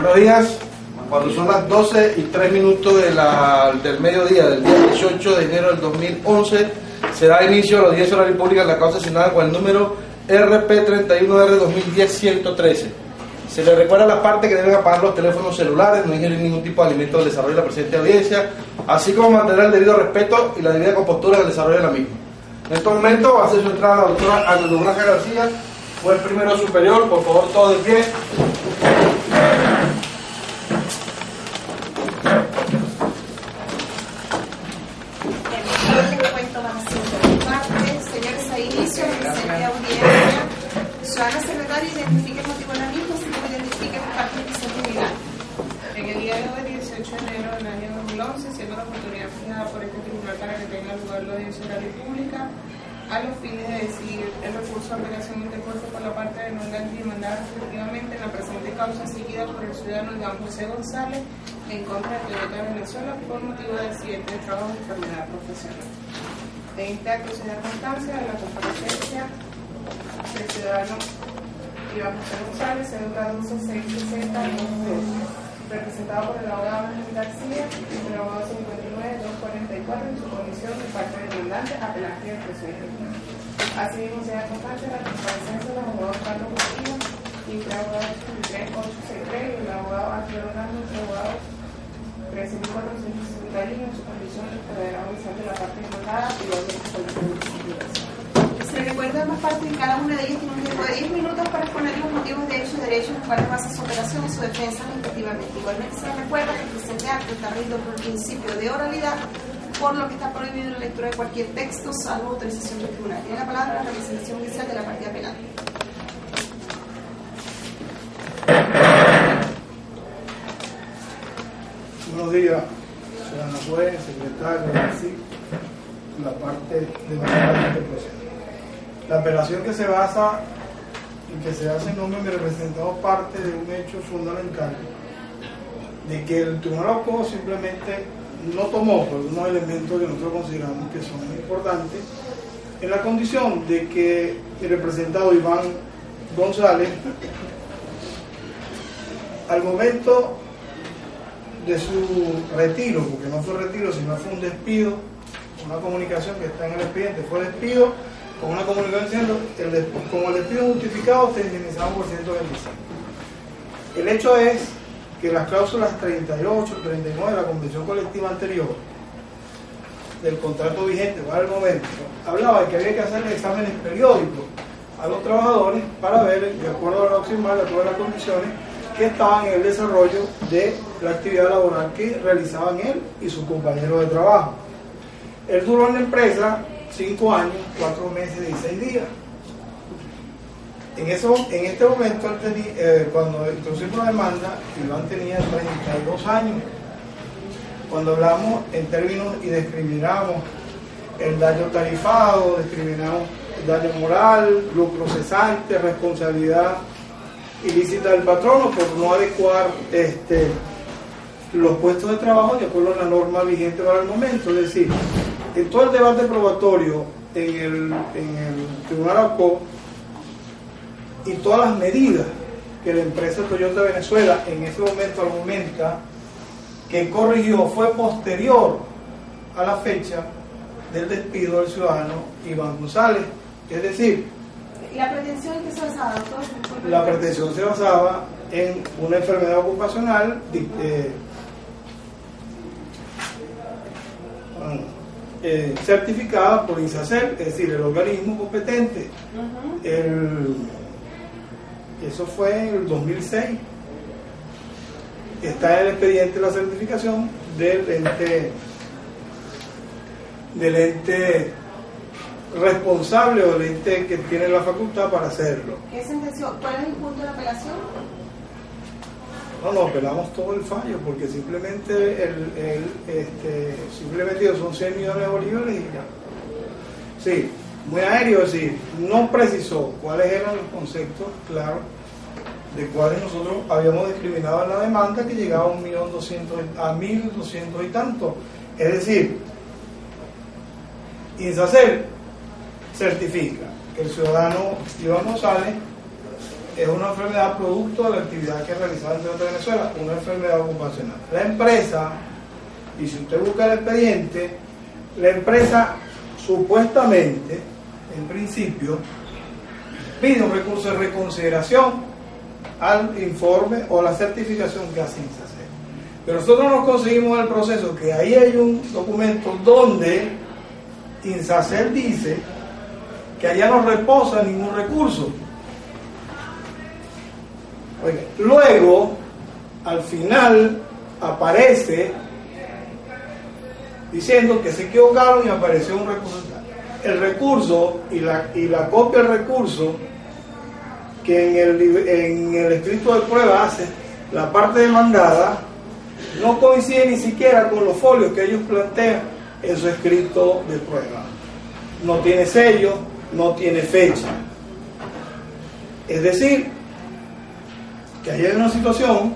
Buenos días. Cuando son las 12:03 del mediodía del día 18 de enero del 2011, se da inicio a la audiencia oral y pública en la causa asignada con el número RP31R2010-113. Se les recuerda a las partes que deben apagar los teléfonos celulares, no ingerir ningún tipo de alimento del desarrollo de la presente audiencia, así como mantener el debido respeto y la debida compostura en el desarrollo de la misma. En estos momentos va a hacer su entrada la doctora Ana Luz García, juez primero superior. Por favor, todo de pie. Ciudadana secretaria, identifique el motivo de la misma, así como identifique las partes que se jubilan. En el día de hoy, 18 de enero del año 2011, siendo la oportunidad fijada por este tribunal para que tenga lugar la audiencia oral y pública, a los fines de decidir el recurso de apelación interpuesto por la parte demandante y demandada respectivamente en la presente causa seguida por el ciudadano Iván José González en contra de Toyota Venezuela por motivo de accidente de trabajo y enfermedad profesional. En este acto se da constancia de la comparecencia del ciudadano Iván José González, cédula 12660, representado por el abogado Ángel García y el abogado 59244 en su condición de parte demandante apelante y expresión ejecutiva. Asimismo, se da constancia de la comparecencia de los abogados Carlos Gutiérrez y el abogado 3863 y el abogado Alfredo Hernández, el abogado 13461 en su condición de verdadera oficial de la parte demandada y igualmente con la justificación. Se recuerda más parte de cada una de ellas tiene un tiempo de 10 minutos para exponer los motivos de hecho y derechos en los cuales basa su operación y su defensa respectivamente. Igualmente se recuerda que el presente acto está regido por el principio de oralidad, por lo que está prohibido la lectura de cualquier texto salvo autorización del tribunal. Tiene la palabra la representación oficial de la partida penal. Buenos días, ciudadano juez, secretario, así, la parte de este proceso. La apelación que se basa y que se hace en nombre de mi representado parte de un hecho fundamental de que el Tribunal Ocó simplemente no tomó por unos elementos que nosotros consideramos que son importantes en la condición de que el representado Iván González al momento de su retiro, porque no fue retiro sino fue un despido, una comunicación que está en el expediente, fue despido con una comunicación diciendo como el despido justificado se indemnizaban por 125. El hecho es que las cláusulas 38 y 39 de la convención colectiva anterior del contrato vigente para el momento hablaba de que había que hacer exámenes periódicos a los trabajadores para ver, de acuerdo a la optimal, a todas las condiciones que estaban en el desarrollo de la actividad laboral que realizaban él y sus compañeros de trabajo. Él duró en la empresa 5 años, 4 meses y 16 días. En este momento, cuando introducimos la demanda, Iván tenía 32 años. Cuando hablamos en términos y discriminamos el daño tarifado, discriminamos el daño moral, lucro cesante, responsabilidad ilícita del patrono por no adecuar los puestos de trabajo de acuerdo a la norma vigente para el momento. Es decir, en todo el debate probatorio en el Tribunal Ocó y todas las medidas que la empresa Toyota Venezuela en ese momento argumenta que corrigió fue posterior a la fecha del despido del ciudadano Iván González. Es decir, ¿la pretensión en qué se basaba, doctor? La pretensión se basaba en una enfermedad ocupacional certificada por INSACER, es decir, el organismo competente. Eso fue en el 2006. Está en el expediente la certificación del ente responsable o el ente que tiene la facultad para hacerlo. ¿Qué sentenció? ¿Cuál es el punto de la apelación? No, apelamos todo el fallo porque simplemente simplemente son 100 millones de bolívares y ya. Sí, muy aéreo, es decir, no precisó cuáles eran los conceptos claros de cuáles nosotros habíamos discriminado en la demanda que llegaba a 1.200.000 y tanto. Es decir, INSACER certifica que el ciudadano Iván González es una enfermedad producto de la actividad que realizaba dentro de Venezuela, una enfermedad ocupacional. La empresa, y si usted busca el expediente, la empresa supuestamente, en principio, pide un recurso de reconsideración al informe o la certificación que hace INSACER. Pero nosotros nos conseguimos en el proceso que ahí hay un documento donde INSACER dice que allá no reposa ningún recurso. Oiga, luego, al final, aparece diciendo que se equivocaron y apareció un recurso. El recurso y la copia del recurso que en el escrito de prueba hace la parte demandada no coincide ni siquiera con los folios que ellos plantean en su escrito de prueba. No tiene sello, no tiene fecha. Es decir, que ahí hay una situación,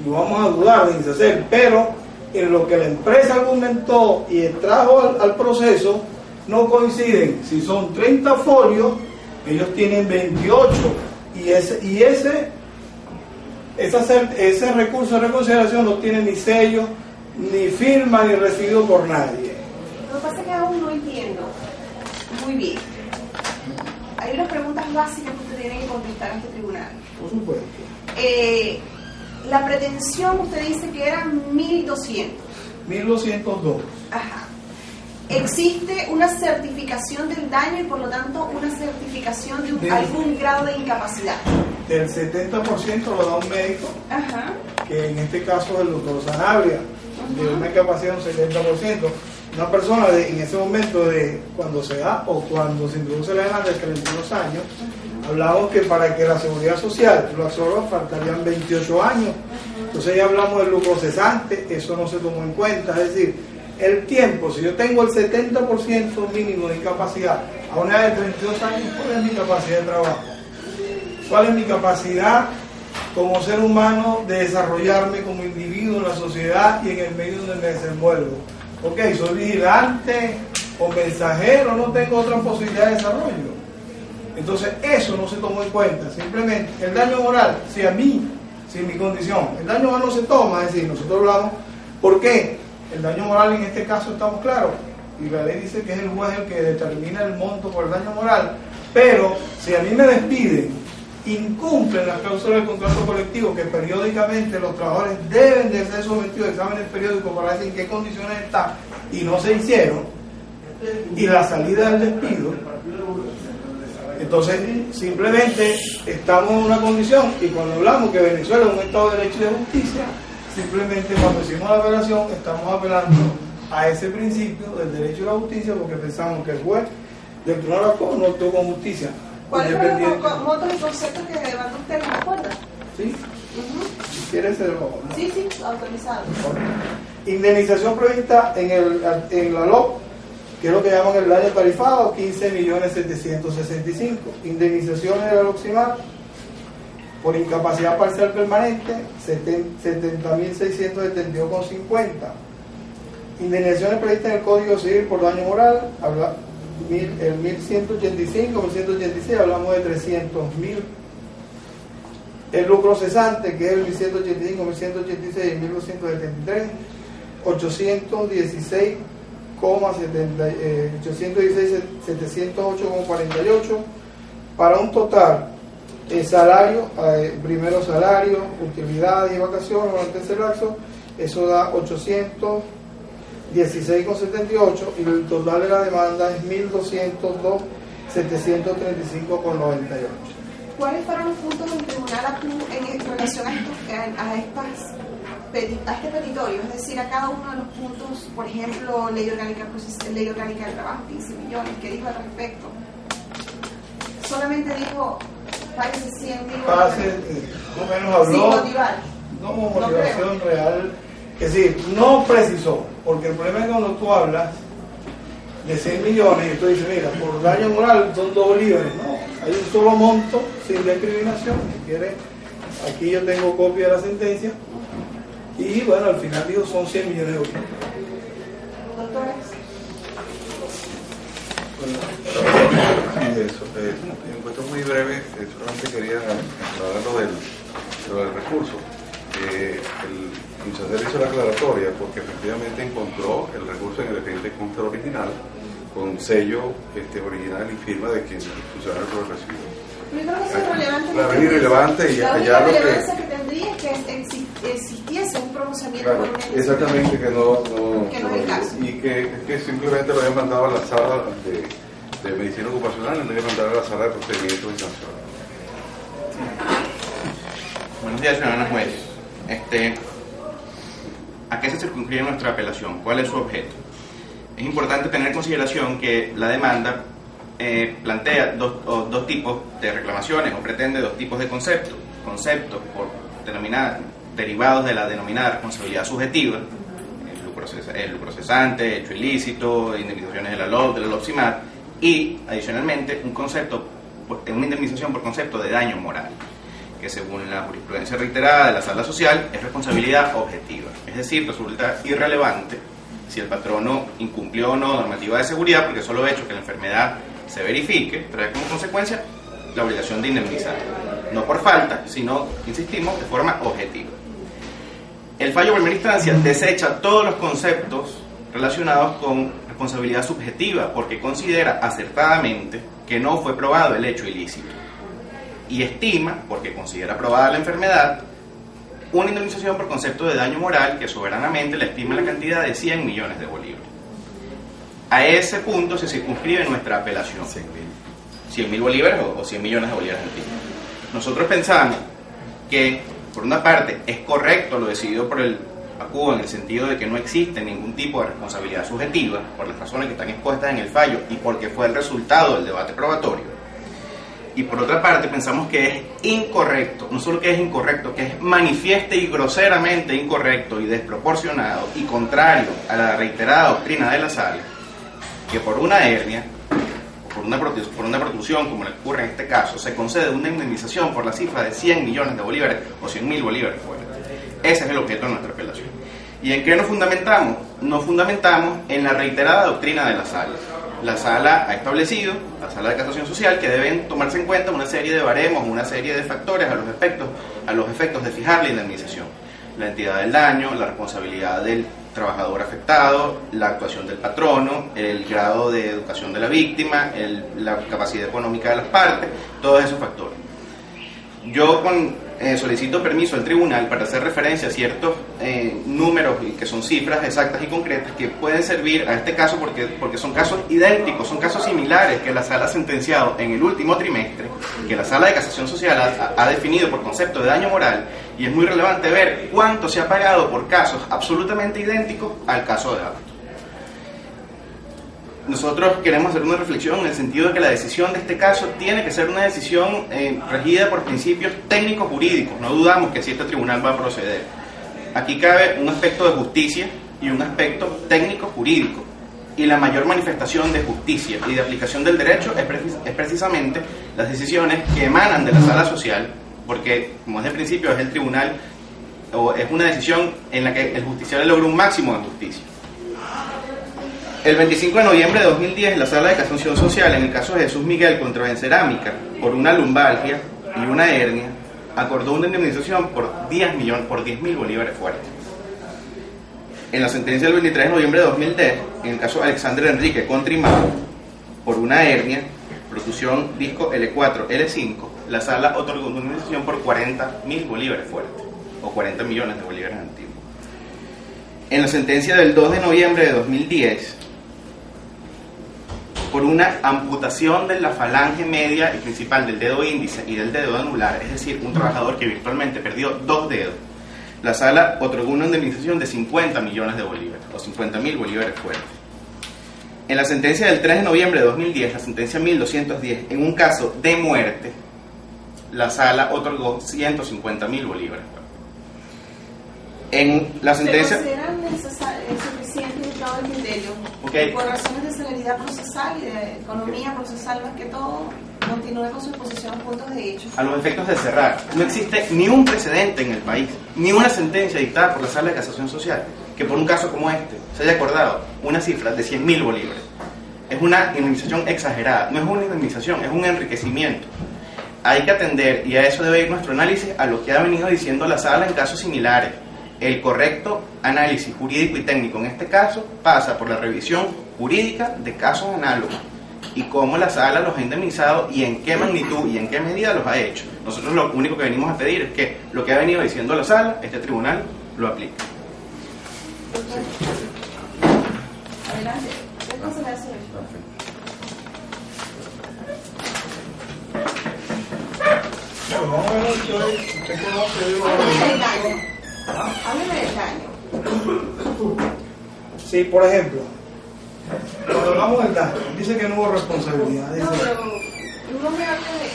y vamos a dudar de INSACER, pero en lo que la empresa argumentó y trajo al proceso, no coinciden. Si son 30 folios, ellos tienen 28, y ese recurso de reconsideración no tiene ni sello, ni firma, ni recibido por nadie. Lo que pasa es que aún no entiendo muy bien. Hay unas preguntas básicas que usted tiene que contestar a este tribunal. Por supuesto. La pretensión, usted dice que eran 1.200. 1.202. Ajá. Existe una certificación del daño y por lo tanto una certificación de algún grado de incapacidad. Del 70% lo da un médico, Ajá. que en este caso es el doctor Sanabria, de una incapacidad de un 70%. Una persona en ese momento de cuando se da o cuando se introduce la edad de 32 años, hablamos que para que la seguridad social lo absorba faltarían 28 años. Entonces ya hablamos del lucro cesante, eso no se tomó en cuenta. Es decir, el tiempo, si yo tengo el 70% mínimo de incapacidad a una edad de 32 años, ¿cuál es mi capacidad de trabajo? ¿Cuál es mi capacidad como ser humano de desarrollarme como individuo en la sociedad y en el medio donde me desenvuelvo? Ok, soy vigilante o mensajero, no tengo otra posibilidad de desarrollo. Entonces eso no se tomó en cuenta. Simplemente el daño moral, si en mi condición, el daño moral no se toma, es decir, nosotros hablamos, ¿por qué? El daño moral en este caso estamos claros, y la ley dice que es el juez el que determina el monto por el daño moral, pero si a mí me despiden, incumplen las cláusulas del contrato colectivo, que periódicamente los trabajadores deben de ser sometidos a exámenes periódicos para decir en qué condiciones están, y no se hicieron, y la salida del despido, entonces simplemente estamos en una condición, y cuando hablamos que Venezuela es un Estado de Derecho y de Justicia, simplemente cuando hicimos la apelación estamos apelando a ese principio del derecho y la justicia, porque pensamos que el juez del Tribunal no actuó con justicia. ¿Cuáles fueron los motos y conceptos que levantó usted? ¿No me acuerda? Sí. Si quieres se lo... ¿no? Sí, autorizado. Indemnización prevista en la LOC, que es lo que llaman el daño tarifado, 15.765.000. Indemnizaciones de la LOCSIMAR por incapacidad parcial permanente, 70.672,50. Indemnizaciones previstas en el Código Civil por daño moral, el 1185, 1186, hablamos de 300.000. El lucro cesante, que es el 1185, 1186 y 1273, 816,708,48, para un total salario, primero salario, utilidades y vacaciones durante ese lapso, eso da 816,78, y el total de la demanda es 1.202.735,98. ¿Cuáles fueron los puntos del tribunal en relación a este petitorio? Es decir, a cada uno de los puntos, por ejemplo, ley orgánica del trabajo, 15 millones, ¿qué dijo al respecto? Solamente dijo, parece 100 millones. Más o menos habló. Sin motivar. No como motivación real. Es decir, no precisó, porque el problema es cuando tú hablas de 100 millones y tú dices, mira, por daño moral son 2 bolívares. No, hay un solo monto sin discriminación. Si quieres, aquí yo tengo copia de la sentencia. Y bueno, al final digo, son 100 millones de bolívares. Doctores. Sí, eso. En cuestión muy breve, solamente quería quería aclarar lo del recurso. El Ministerio hizo la aclaratoria porque efectivamente encontró el recurso en el expediente de contra original con sello original y firma de quien el funcionario lo recibió. Yo creo que eso es relevante. Claro, es irrelevante y la allá lo relevancia que tendría es que existiese un pronunciamiento claro, por una institución. exactamente, que no es el caso. y que simplemente lo habían mandado a la sala de medicina ocupacional en vez de mandar a la sala de procedimientos y sanciones. Buenos días, ciudadano juez. ¿A qué se circunscribe nuestra apelación? ¿Cuál es su objeto? Es importante tener en consideración que la demanda plantea dos tipos de reclamaciones o pretende dos tipos de conceptos. Conceptos derivados de la denominada responsabilidad subjetiva, el lucro cesante, hecho ilícito, indemnizaciones de la LOB, de la LOPSIMAT, y adicionalmente una indemnización por concepto de daño moral, que según la jurisprudencia reiterada de la Sala Social es responsabilidad objetiva, es decir, resulta irrelevante si el patrono incumplió o no normativa de seguridad, porque solo hecho que la enfermedad se verifique trae como consecuencia la obligación de indemnizar, no por falta, sino, insistimos, de forma objetiva. El fallo de primera instancia desecha todos los conceptos relacionados con responsabilidad subjetiva porque considera acertadamente que no fue probado el hecho ilícito y estima, porque considera probada la enfermedad, una indemnización por concepto de daño moral que soberanamente le estima en la cantidad de 100 millones de bolívares. A ese punto se circunscribe nuestra apelación. 100.000 bolívares o 100 millones de bolívares antiguos. Nosotros pensamos que, por una parte, es correcto lo decidido por el ACUO en el sentido de que no existe ningún tipo de responsabilidad subjetiva, por las razones que están expuestas en el fallo y porque fue el resultado del debate probatorio. Y por otra parte, pensamos que es incorrecto, no solo que es incorrecto, que es manifieste y groseramente incorrecto y desproporcionado y contrario a la reiterada doctrina de la Sala, que por una hernia por una protrusión, como le ocurre en este caso, se concede una indemnización por la cifra de 100 millones de bolívares o 100.000 bolívares fuera. Ese es el objeto de nuestra apelación. ¿Y en qué nos fundamentamos? Nos fundamentamos en la reiterada doctrina de la Sala. La Sala ha establecido, la Sala de Casación Social, que deben tomarse en cuenta una serie de baremos, una serie de factores a los efectos de fijar la indemnización. La entidad del daño, la responsabilidad del trabajador afectado, la actuación del patrono, el grado de educación de la víctima, la capacidad económica de las partes, todos esos factores. Yo solicito permiso al tribunal para hacer referencia a ciertos números que son cifras exactas y concretas que pueden servir a este caso porque son casos idénticos, son casos similares que la Sala ha sentenciado en el último trimestre, que la Sala de Casación Social ha definido por concepto de daño moral, y es muy relevante ver cuánto se ha pagado por casos absolutamente idénticos al caso de Abasto. Nosotros queremos hacer una reflexión en el sentido de que la decisión de este caso tiene que ser una decisión regida por principios técnicos jurídicos. No dudamos que si este tribunal va a proceder. Aquí cabe un aspecto de justicia y un aspecto técnico jurídico. Y la mayor manifestación de justicia y de aplicación del derecho es precisamente las decisiones que emanan de la Sala Social, porque, como es de principio, es el tribunal, o es una decisión en la que el justiciable logra un máximo de justicia. El 25 de noviembre de 2010, la Sala de Casación Social, en el caso de Jesús Miguel contra Bencerámica, por una lumbalgia y una hernia, acordó una indemnización por 10.000 bolívares fuertes. En la sentencia del 23 de noviembre de 2010, en el caso de Alexander Enrique contra Imao, por una hernia, protrusión disco L4, L5, la Sala otorgó una indemnización por 40.000 bolívares fuertes, o 40 millones de bolívares antiguos. En la sentencia del 2 de noviembre de 2010, por una amputación de la falange media y principal del dedo índice y del dedo anular, es decir, un trabajador que virtualmente perdió 2 dedos, la Sala otorgó una indemnización de 50 millones de bolívares, o 50.000 bolívares fuertes. En la sentencia del 3 de noviembre de 2010, la sentencia 1210, en un caso de muerte, la Sala otorgó 150.000 bolívares fuertes. En la sentencia... ¿Se consideran suficientes todo el criterio? Okay. Por razones de celeridad procesal y de economía procesal, más que todo, continúe con su exposición a puntos de hecho. A los efectos de cerrar, no existe ni un precedente en el país, ni una sentencia dictada por la Sala de Casación Social, que por un caso como este se haya acordado una cifra de 100.000 bolívares. Es una indemnización exagerada, no es una indemnización, es un enriquecimiento. hay que atender, y a eso debe ir nuestro análisis, a lo que ha venido diciendo la sala en casos similares. El correcto análisis jurídico y técnico en este caso pasa por la revisión jurídica de casos análogos y cómo la sala los ha indemnizado y en qué magnitud y en qué medida los ha hecho. Nosotros lo único que venimos a pedir es que lo que ha venido diciendo la sala, este tribunal lo aplique. Adelante. Bueno, vamos a ver que hoy usted conoce de Hábleme del daño. Sí, por ejemplo, cuando hablamos del daño, dice que no hubo responsabilidad. No, Dice, pero uno me habla de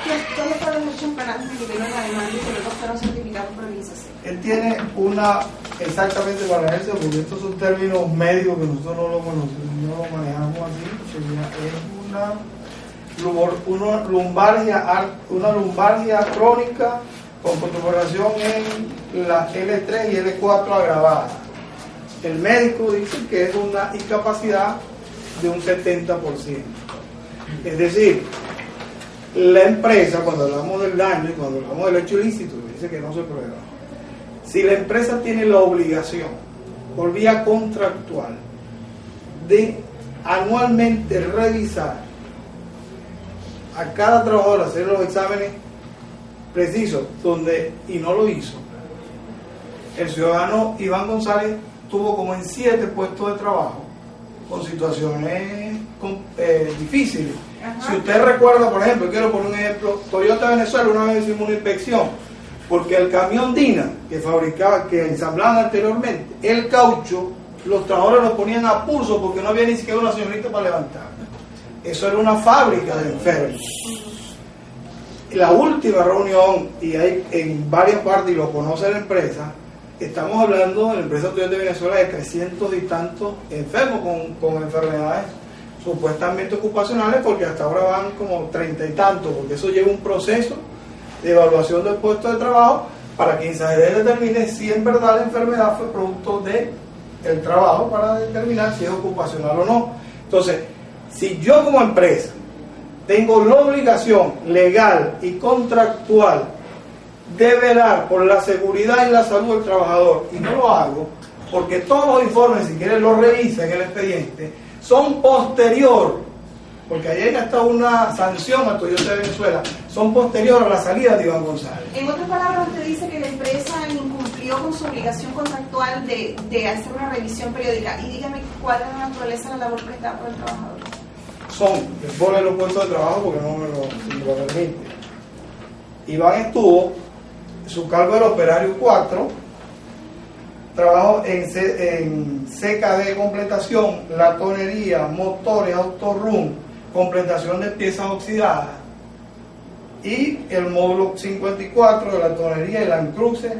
que todos los derechos en penales me liberan la demanda y que luego fueron certificados por el ICC. él tiene una, exactamente para eso, porque estos son términos médicos que nosotros no lo manejamos así, sería, una lumbalgia crónica con contemplación en la L3 y L4 agravada. El médico dice que es una incapacidad de un 70%. Es decir, la empresa, cuando hablamos del daño y cuando hablamos del hecho ilícito, dice que no se prueba. Si la empresa tiene la obligación, por vía contractual, de anualmente revisar a cada trabajador, hacer los exámenes precisos, y no lo hizo, el ciudadano Iván González tuvo como en 7 puestos de trabajo con situaciones difíciles. Ajá. Si usted recuerda, por ejemplo, quiero poner un ejemplo, Toyota Venezuela, una vez hicimos una inspección porque el camión Dina que ensamblaban anteriormente, el caucho, los trabajadores lo ponían a pulso porque no había ni siquiera una señorita para levantar. Eso era una fábrica de enfermos. La última reunión, y hay en varias partes, y lo conoce la empresa, estamos hablando de la empresa Toyota de Venezuela de 300 y tantos enfermos con enfermedades supuestamente ocupacionales, porque hasta ahora van como 30 y tantos, porque eso lleva un proceso de evaluación del puesto de trabajo para que INSADER determine si en verdad la enfermedad fue producto del trabajo, para determinar si es ocupacional o no. Entonces, si yo como empresa tengo la obligación legal y contractual de velar por la seguridad y la salud del trabajador, y no lo hago, porque todos los informes, si quieren los revisa en el expediente, son posterior, porque ahí hay hasta una sanción a Toyota de Venezuela, son posterior a la salida de Iván González. En otras palabras, usted dice que la empresa incumplió con su obligación contractual de hacer una revisión periódica. Y dígame cuál es la naturaleza de la labor prestada por el trabajador. Les pone los puestos de trabajo porque no me lo permite. Iván estuvo, su cargo era operario 4, trabajo en CKD completación, latonería, motores, autorrum, completación de piezas oxidadas, y el módulo 54 de la tonería y la encruce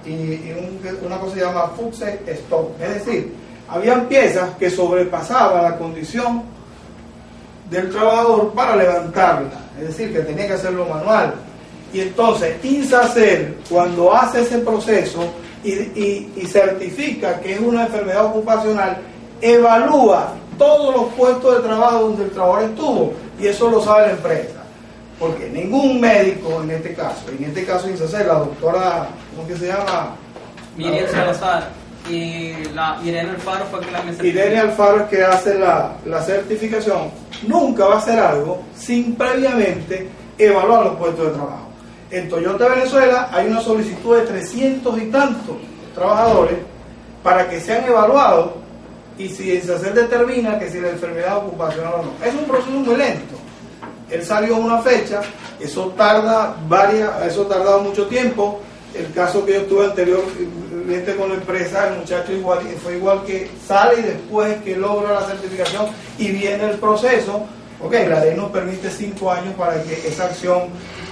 y una cosa que se llama Fuxe Stop. Es decir, habían piezas que sobrepasaban la condición del trabajador para levantarla, es decir, que tenía que hacerlo manual. Y entonces INSACER, cuando hace ese proceso y certifica que es una enfermedad ocupacional, evalúa todos los puestos de trabajo donde el trabajador estuvo, y eso lo sabe la empresa, porque ningún médico en este caso INSACER, la doctora, ¿cómo que se llama? Miriam Salazar y la Irene Alfaro fue que la me Irene Alfaro es que hace la certificación. Nunca va a hacer algo sin previamente evaluar los puestos de trabajo. En Toyota Venezuela hay una solicitud de 300 y tantos trabajadores para que sean evaluados, y si INSACER determina que si la enfermedad ocupacional o no. Es un proceso muy lento. Él salió a una fecha, eso tardaba mucho tiempo. El caso que yo tuve anteriormente con la empresa, el muchacho fue igual, que sale y después que logra la certificación y viene el proceso. Ok, la ley nos permite 5 años para que esa acción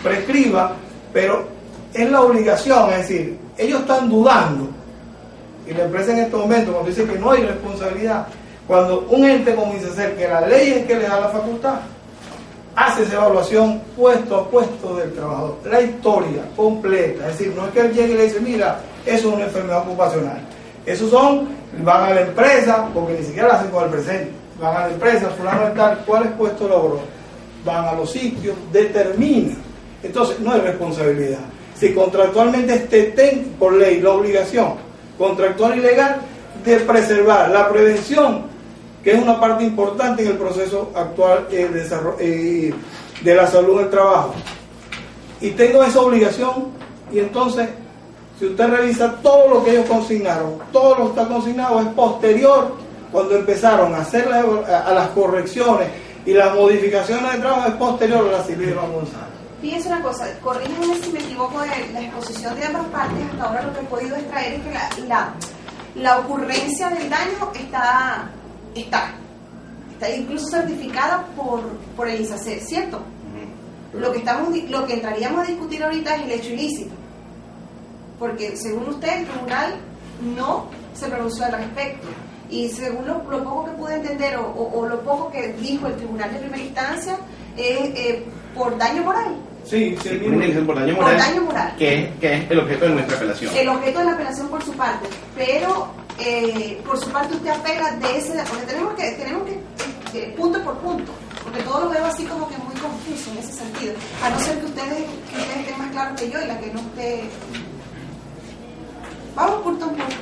prescriba, pero es la obligación, es decir, ellos están dudando, y la empresa en este momento, cuando dice que no hay responsabilidad, cuando un ente como INSACER, que la ley es que le da la facultad, hace esa evaluación puesto a puesto del trabajador, la historia completa, es decir, no es que él llegue y le dice, mira, eso es una enfermedad ocupacional. Esos van a la empresa, porque ni siquiera la hacen con el presente, van a la empresa, fulano de tal, ¿cuáles puestos logró? Van a los sitios, determinan Entonces, no hay responsabilidad. Si contractualmente ten por ley la obligación contractual y legal de preservar la prevención, que es una parte importante en el proceso actual de la salud en el trabajo. Y tengo esa obligación, y entonces, si usted revisa todo lo que ellos consignaron, todo lo que está consignado es posterior, cuando empezaron a hacer a las correcciones y las modificaciones de trabajo, es posterior a la Silvia González. Fíjense una cosa, corríjanme si me equivoco de la exposición de ambas partes. Hasta ahora lo que he podido extraer es que la ocurrencia del daño está incluso certificada por el ISACER, ¿cierto? Lo que entraríamos a discutir ahorita es el hecho ilícito, porque según usted el tribunal no se pronunció al respecto, y según lo poco que pude entender o lo poco que dijo el tribunal de primera instancia es por daño moral. Sí, por daño moral, que es el objeto de nuestra apelación. El objeto de la apelación por su parte, pero por su parte usted apela de ese, porque tenemos que punto por punto, porque todo lo veo así como que muy confuso en ese sentido, a no ser que ustedes estén más claros que yo y la que no esté. Vamos punto por punto.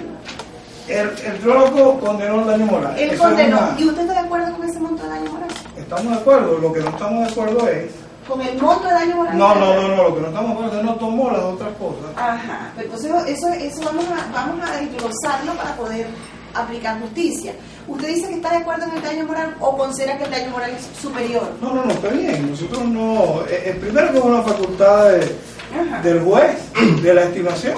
El trólogo condenó el daño moral. Él condenó. ¿Y usted está de acuerdo con ese monto de daño moral? Estamos de acuerdo. Lo que no estamos de acuerdo es ¿con el monto de daño moral? No, lo que no estamos de acuerdo es que no tomó las otras cosas. Ajá, pero entonces eso vamos a desglosarlo para poder aplicar justicia. ¿Usted dice que está de acuerdo en el daño moral o considera que el daño moral es superior? No, está bien. Nosotros no. El primero que es una facultad del juez, de la estimación,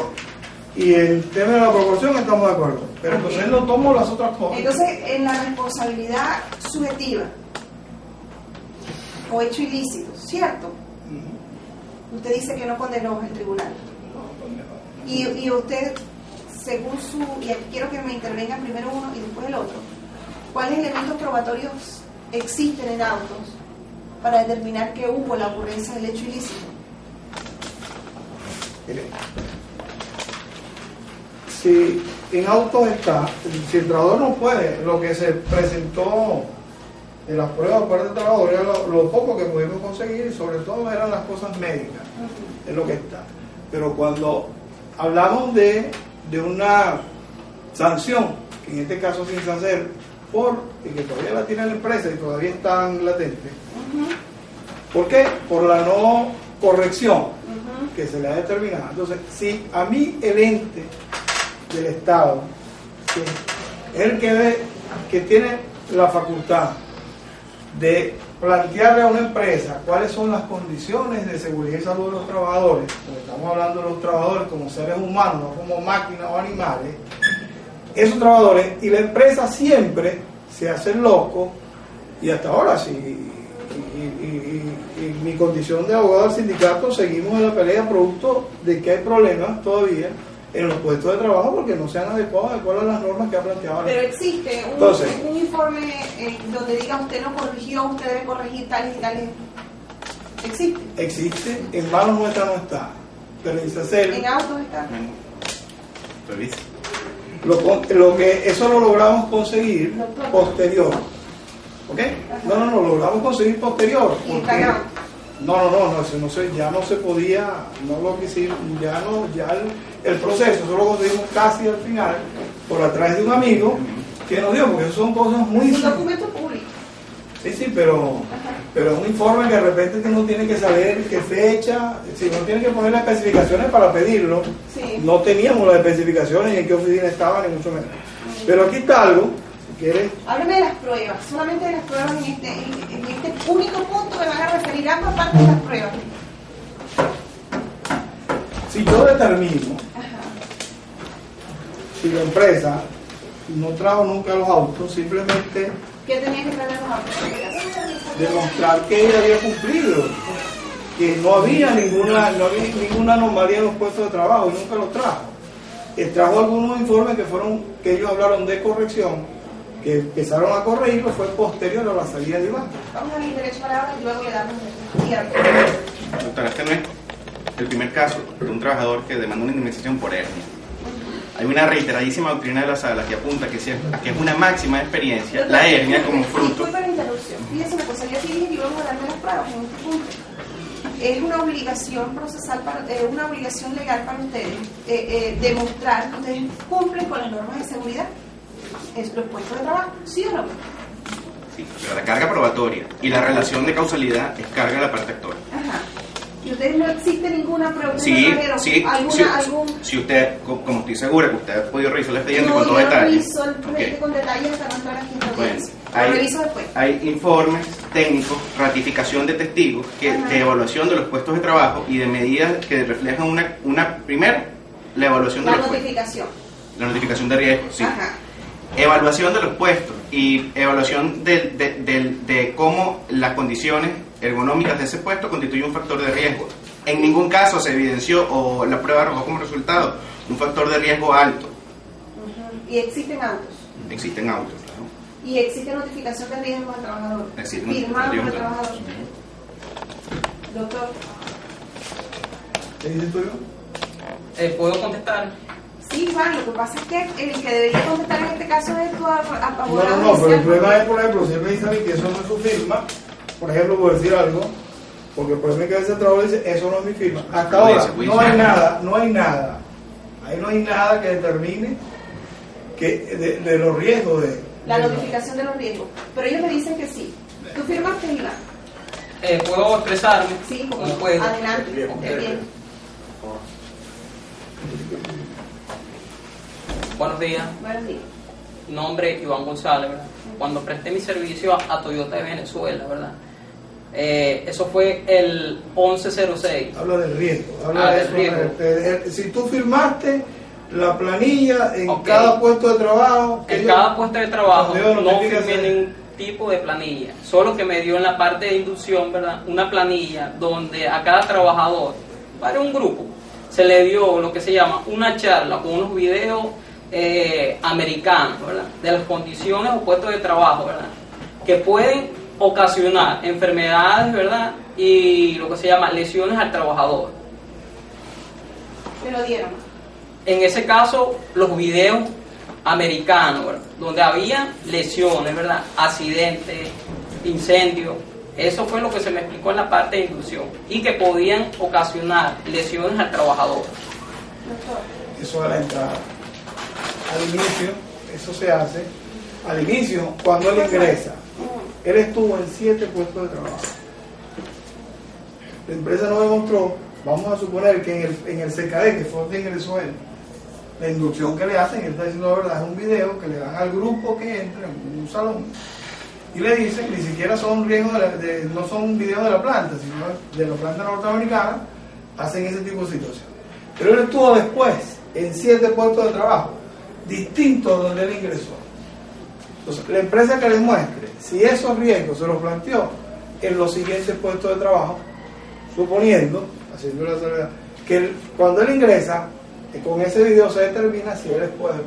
y el tema de la proporción estamos de acuerdo. Pero entonces él no tomó las otras cosas. Entonces, en la responsabilidad subjetiva o hecho ilícito, ¿cierto? Usted dice que no condenó el tribunal. Y usted, según su... Y aquí quiero que me intervenga primero uno y después el otro. ¿Cuáles elementos probatorios existen en autos para determinar que hubo la ocurrencia del hecho ilícito? Mire, si en autos está, si el trabajador no puede, lo que se presentó en las pruebas por el trabajador era lo poco que pudimos conseguir, y sobre todo eran las cosas médicas, es lo que está. Pero cuando hablamos de una sanción, que en este caso sin hacer, y que todavía la tiene la empresa y todavía están latentes, ¿por qué? Por la no corrección que se le ha determinado. Entonces, si a mí el ente del Estado, que es el que tiene la facultad de plantearle a una empresa cuáles son las condiciones de seguridad y salud de los trabajadores, porque estamos hablando de los trabajadores como seres humanos, no como máquinas o animales, esos trabajadores, y la empresa siempre se hace loco, y hasta ahora sí, y mi condición de abogado del sindicato seguimos en la pelea producto de que hay problemas todavía en los puestos de trabajo porque no se han adecuado de acuerdo a las normas que ha planteado. Pero existe un informe donde diga usted no corrigió, usted debe corregir tales y tales. ¿Existe? Existe, en manos nuestras no está, pero en ISACER, en autos está. Revisa. Lo que eso lo logramos conseguir posterior. ¿Ok? No, lo logramos conseguir posterior. ¿Y está en autos? Ya no se podía, no lo quisimos, el proceso, eso lo conseguimos casi al final, por a través de un amigo que nos dio, porque eso son cosas muy... Es un documento público. Sí, pero es un informe que de repente uno tiene que saber qué fecha, si uno tiene que poner las especificaciones para pedirlo, sí. No teníamos las especificaciones y en qué oficina estaban, ni mucho menos. Pero aquí está algo, si quieres... Hábleme de las pruebas, solamente de las pruebas en este único punto me van a referir a ambas partes de las pruebas. Si yo determino, si la empresa no trajo nunca los autos, simplemente ¿Qué tenía que traer los autos? demostrar que ella había cumplido, que no había ninguna anomalía en los puestos de trabajo y nunca los trajo. Trajo algunos informes que ellos hablaron de corrección, que empezaron a corregirlo, fue posterior a la salida de Iván. Vamos al derecho a palabra y luego le damos tiempo. Doctora, este no es el primer caso de un trabajador que demanda una indemnización por hernia. Hay una reiteradísima doctrina de la sala que apunta que es una máxima experiencia la hernia como fruto. Disculpe la interrupción. Fíjese una cosa, yo aquí dije que íbamos a darme las pruebas en este punto. es una obligación procesal, una obligación legal para ustedes demostrar que ustedes cumplen con las normas de seguridad en los puestos de trabajo, ¿sí o no? Sí, pero la carga probatoria y la relación de causalidad es carga de la parte actora. Ajá. ¿Y ustedes no existe ninguna pregunta? Sí, ¿Alguna, si usted, como estoy segura que usted ha podido revisar el expediente con todo yo detalle. reviso el expediente con detalle hasta no estar aquí en la audiencia. Lo reviso después. Hay informes técnicos, ratificación de testigos, de evaluación de los puestos de trabajo y de medidas que reflejan primero, la evaluación de los puestos. La notificación de riesgo, sí. Ajá. Evaluación de los puestos y evaluación de cómo las condiciones ergonómicas de ese puesto constituyen un factor de riesgo. En ningún caso se evidenció o la prueba arrojó como resultado un factor de riesgo alto. ¿Y existen autos? Existen autos, claro. ¿Y existe notificación de riesgo al trabajador? Existe firmado por el notificación. trabajador. Doctor. ¿Qué dices tú, yo? ¿Puedo contestar? Sí, Iván, lo que pasa es que el que debería contestar en este caso es tu abogado. No, pero el problema es, por ejemplo, si él me dice a mí que eso no es su firma, por ejemplo, voy a decir algo, porque el problema es que a veces el trabajador dice, eso no es mi firma. Hasta ahora no hay nada, ahí no hay nada que determine que de los riesgos de... La notificación de los riesgos. Pero ellos me dicen que sí. ¿Tú firmaste, Iván? ¿Puedo expresarme? Sí, ¿Cómo puedo? Adelante. Bien. Buenos días. Buenos días. Nombre Iván González, ¿verdad? Cuando presté mi servicio a Toyota de Venezuela, ¿verdad? Eso fue el 1106. Habla del riesgo. Habla de del riesgo. Si tú firmaste la planilla en Ok. cada puesto de trabajo... En cada puesto de trabajo cuando no notificas firmé ningún tipo de planilla, solo que me dio en la parte de inducción, ¿verdad? Una planilla donde a cada trabajador, para un grupo, se le dio lo que se llama una charla con unos videos americanos, ¿verdad? De las condiciones o puestos de trabajo, ¿verdad? Que pueden ocasionar enfermedades, ¿verdad? Y lo que se llama lesiones al trabajador. Me lo dieron. En ese caso, los videos americanos, ¿verdad? Donde había lesiones, ¿verdad? Accidentes, incendios. Eso fue lo que se me explicó en la parte de inducción. Y que podían ocasionar lesiones al trabajador. Doctor. Eso a la entrada. Al inicio, eso se hace. Al inicio, cuando él ingresa, él estuvo en 7 puestos de trabajo. La empresa no demostró, vamos a suponer que en el CKD, que fue donde ingresó él, la inducción que le hacen, él está diciendo la verdad, es un video que le dan al grupo que entra en un salón y le dicen, ni siquiera son riesgos no son videos de la planta, sino de la planta norteamericana, hacen ese tipo de situación. Pero él estuvo después en 7 puestos de trabajo distintos donde él ingresó. Entonces, la empresa que les muestre si esos riesgos se los planteó en los siguientes puestos de trabajo, suponiendo, haciendo la salvedad, que cuando él ingresa, con ese video se determina si él es puesto.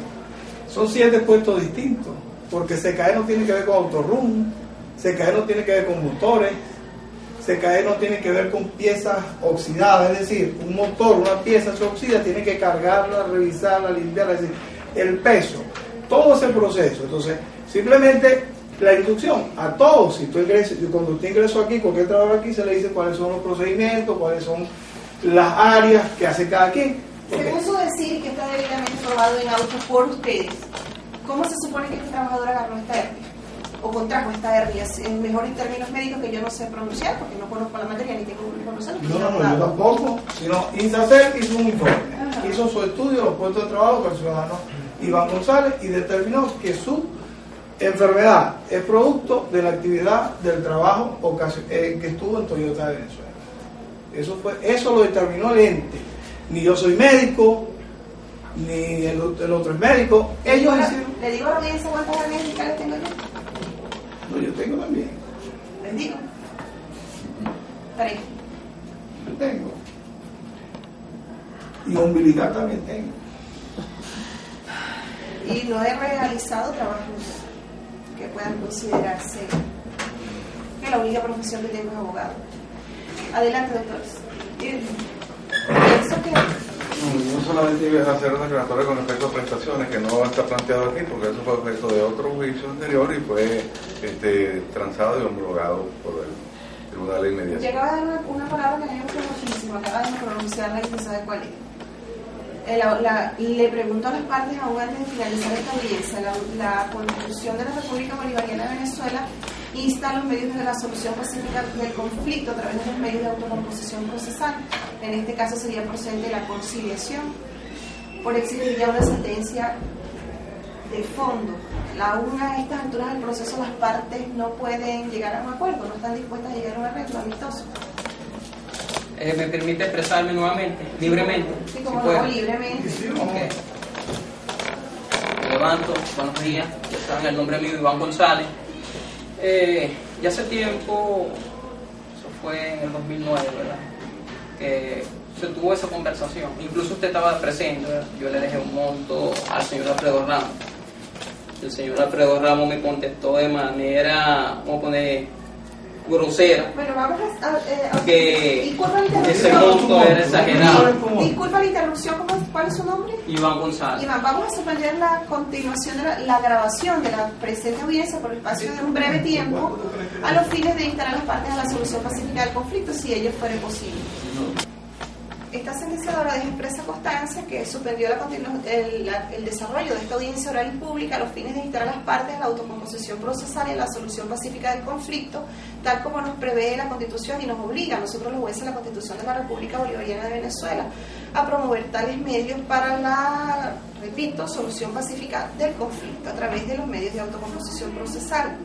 Son 7 puestos distintos, porque CKE no tiene que ver con autorrum, CKE no tiene que ver con motores, CKE no tiene que ver con piezas oxidadas, es decir, un motor, una pieza se oxida, tiene que cargarla, revisarla, limpiarla, es decir, el peso, todo ese proceso. Entonces, simplemente la inducción a todos, si tú ingresas, cuando usted ingresó aquí, cualquier trabajador aquí, se le dice cuáles son los procedimientos, cuáles son las áreas que hace cada quien. Según su decir que está debidamente probado en autos por ustedes, ¿cómo se supone que este trabajador agarró esta hernia? O contrajo esta hernia, en mejores términos médicos que yo no sé pronunciar, porque no conozco la materia ni tengo que conocerlo. No, yo tampoco, sino INSACER hizo un informe, hizo su estudio de los puestos de trabajo con el ciudadano Iván González y determinó que su enfermedad es producto de la actividad del trabajo que estuvo en Toyota de Venezuela. Eso lo determinó el ente. Ni yo soy médico, ni el otro es médico. Ellos hicieron... ¿Le digo a la audiencia cuántas hernias discales tengo yo? No, yo tengo también. ¿Les digo? 3. Yo tengo. Y umbilical también tengo. Y no he realizado trabajos que puedan considerarse que la única profesión que tengo es abogado. Adelante, doctores. Pienso que... No solamente iba a hacer una declaratoria con respecto a prestaciones, que no está planteado aquí, porque eso fue objeto de otro juicio anterior y fue transado y homologado por Tribunal de Inmediación. Llegaba a dar una palabra que a mí me gustó muchísimo, acaba de pronunciarla y usted sabe cuál es. Le pregunto a las partes, aún antes de finalizar esta audiencia, la Constitución de la República Bolivariana de Venezuela insta a los medios de la solución pacífica del conflicto a través de los medios de autocomposición procesal. En este caso sería procedente la conciliación. Por existir ya una sentencia de fondo. Aún a estas alturas del proceso las partes no pueden llegar a un acuerdo, no están dispuestas a llegar a un arreglo amistoso. ¿Me permite expresarme nuevamente, libremente? Sí, como si no, puedo. libremente. Okay. Me levanto, buenos días, ya saben el nombre mío, Iván González. Ya hace tiempo, eso fue en el 2009, ¿verdad?, que se tuvo esa conversación. Incluso usted estaba presente, ¿verdad? Yo le dejé un monto al señor Alfredo Ramos. El señor Alfredo Ramos me contestó de manera, vamos a poner, grosera, Bueno, vamos a que disculpa la ese interrupción. monto era exagerado. Disculpa la interrupción, ¿cuál es su nombre? Iván González. Iván, vamos a suspender la continuación de la grabación de la presente audiencia por el espacio de un breve tiempo a los fines de instar a las partes a la solución pacífica del conflicto, si ello fuera posible. Esta sentenciadora deja expresa constancia que suspendió el desarrollo de esta audiencia oral y pública a los fines de instar a las partes a la autocomposición procesal y a la solución pacífica del conflicto, tal como nos prevé la Constitución y nos obliga a nosotros los jueces de la Constitución de la República Bolivariana de Venezuela a promover tales medios para la, repito, solución pacífica del conflicto a través de los medios de autocomposición procesal.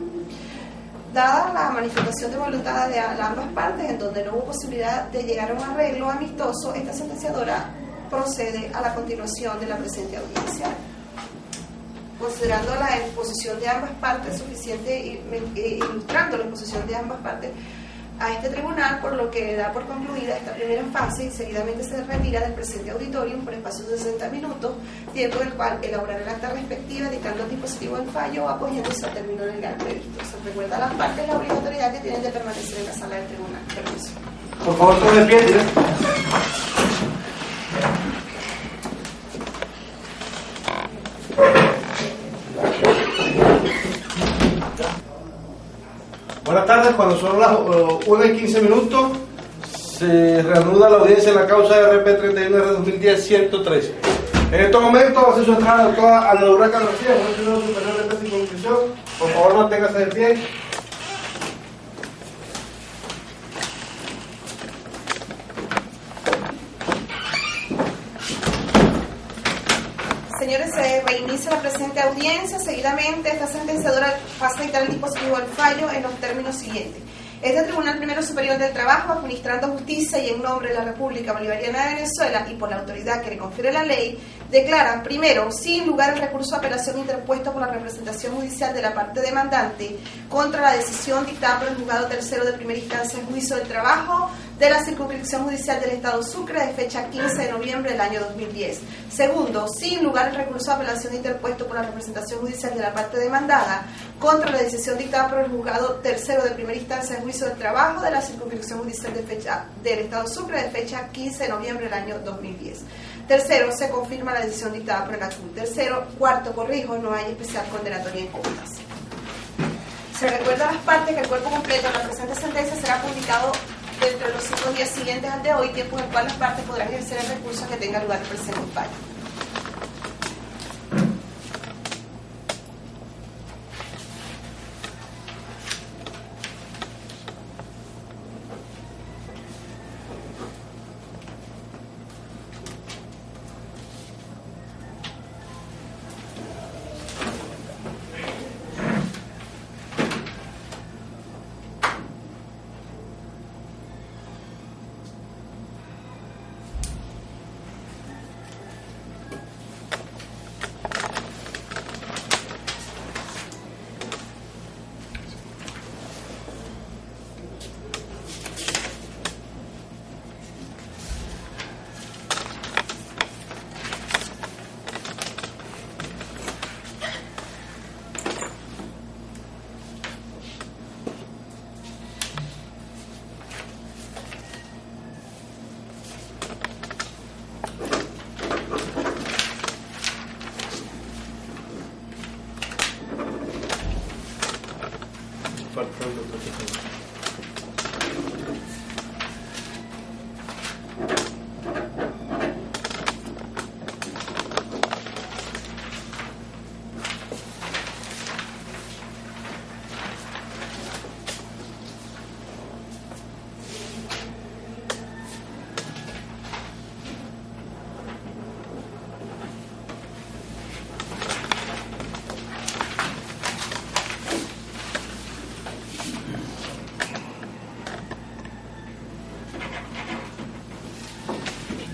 Dada la manifestación de voluntad de ambas partes, en donde no hubo posibilidad de llegar a un arreglo amistoso, esta sentenciadora procede a la continuación de la presente audiencia. Considerando la exposición de ambas partes suficiente, ilustrando la exposición de ambas partes a este tribunal, por lo que da por concluida esta primera fase y seguidamente se retira del presente auditorio por espacio de 60 minutos, tiempo en el cual elaborar el acta respectiva, dictando el dispositivo del fallo o apoyándose al término legal previsto. Se recuerda a las partes la obligatoriedad que tienen de permanecer en la sala del tribunal. Permiso. Por favor, todo de pie. Buenas tardes, cuando son las 1:15 se reanuda la audiencia en la causa RP 31R2010-113. En estos momentos va a ser su entrada a la Urraca García, Juez Superior de Defensa y Conclusión. Por favor, manténgase de pie. Señores, se reinicia la presente audiencia. Seguidamente, esta sentenciadora pasa a dictar el dispositivo del fallo en los términos siguientes. Este Tribunal Primero Superior del Trabajo, administrando justicia y en nombre de la República Bolivariana de Venezuela y por la autoridad que le confiere la ley, declara, primero, sin lugar el recurso de apelación interpuesto por la representación judicial de la parte demandante contra la decisión dictada por el Juzgado Tercero de Primera Instancia en Juicio del Trabajo de la Circunscripción Judicial del Estado Sucre de fecha 15 de noviembre del año 2010. Segundo, sin lugar el recurso de apelación interpuesto por la representación judicial de la parte demandada contra la decisión dictada por el Juzgado Tercero de Primera Instancia en Juicio del Trabajo de la Circunscripción Judicial del Estado Sucre de fecha 15 de noviembre del año 2010. Tercero, se confirma la decisión dictada por el ACUL. Cuarto, corrijo, no hay especial condenatoria en contas. Se recuerda a las partes que el cuerpo completo de la presente sentencia será publicado dentro de los 5 días siguientes al de hoy, tiempo en el cual las partes podrán ejercer el recurso que tenga lugar el presente fallo.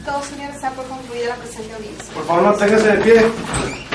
todo, señores, se ha por concluida la presente audiencia. Por favor, manténgase de pie.